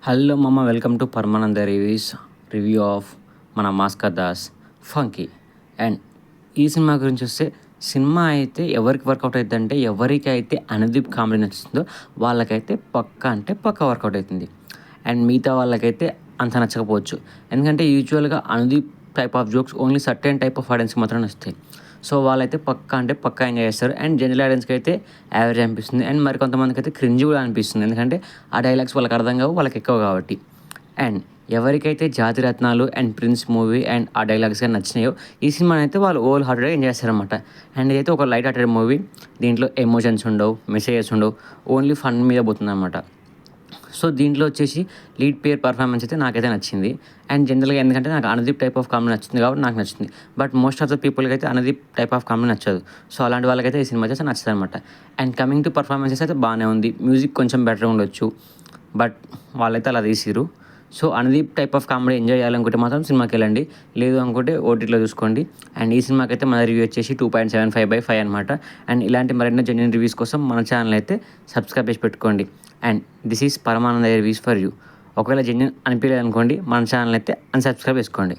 Hello మమ్మ, welcome to Paramananda review of మన మాస్కర్ Das funky. And ఈ సినిమా గురించి వస్తే, సినిమా అయితే ఎవరికి వర్కౌట్ అవుతుందంటే, ఎవరికైతే అనుదీప్ కామెడీ నచ్చుతుందో వాళ్ళకైతే పక్కా అంటే పక్కా వర్కౌట్ అవుతుంది. అండ్ మిగతా వాళ్ళకైతే అంత నచ్చకపోవచ్చు. ఎందుకంటే యూజువల్గా Anudeep type of jokes only certain type of ఆడియన్స్కి మాత్రం నచ్చుతాయి. సో వాళ్ళైతే పక్కా అంటే పక్కా ఎంజాయ్ చేస్తారు. అండ్ జనరల్ ఆడియన్స్కి అయితే యావరేజ్ అనిపిస్తుంది. అండ్ మరి కొంతమందికి అయితే క్రింజ్ కూడా అనిపిస్తుంది. ఎందుకంటే ఆ డైలాగ్స్ వాళ్ళకి అర్థం కావు, వాళ్ళకి ఎక్కువ కాబట్టి. అండ్ ఎవరికైతే జాతిరత్నాలు అండ్ ప్రిన్స్ మూవీ అండ్ ఆ డైలాగ్స్ కానీ నచ్చినాయో, ఈ సినిమాని అయితే వాళ్ళు ఓల్ హార్టెడ్గా ఎంజాయ్ చేస్తారనమాట. అండ్ ఇదైతే ఒక లైట్ హార్టెడ్ మూవీ. దీంట్లో ఎమోషన్స్ ఉండవు, మెసేజెస్ ఉండవు, ఓన్లీ ఫన్ మీద పోతుందన్నమాట. సో దీంట్లో వచ్చేసి లీడ్ పేర్ పర్ఫార్మెన్స్ అయితే నాకైతే నచ్చింది. అండ్ జనరల్గా ఎందుకంటే నాకు అనుదీప్ టైప్ ఆఫ్ కామెడీ నచ్చింది కాబట్టి నాకు నచ్చింది. బట్ మోస్ట్ ఆఫ్ ద పీపుల్కి అయితే అనుదీప్ టైప్ ఆఫ్ కామెడీ నచ్చదు. సో అలాంటి వాళ్ళకైతే ఈ సినిమా అయితే నచ్చుతుంది అనమాట. అండ్ కమింగ్ టు పర్ఫార్మెన్సెస్ అయితే బాగానే ఉంది. మ్యూజిక్ కొంచెం బెటర్ ఉండొచ్చు, బట్ వాళ్ళైతే అలా తీసిరు. So Anudeep type of comedy enjoy చేయాలనుకుంటే మాత్రం సినిమాకి వెళ్ళండి, లేదు అనుకుంటే ఓటీటీలో చూసుకోండి. అండ్ ఈ సినిమాకి అయితే మన రివ్యూ వచ్చేసి 2.75/5 అనమాట. అండ్ ఇలాంటి మరెన్నో జెన్యూన్ రివ్యూస్ కోసం మన ఛానల్ అయితే సబ్స్క్రైబ్ చేసి పెట్టుకోండి. And this is Paramananda reviews for you. ఒకవేళ జెన్యూన్ అనిపించలేదు అనుకోండి, మన ఛానల్ అయితే అన్సబ్స్క్రైబ్ చేసుకోండి.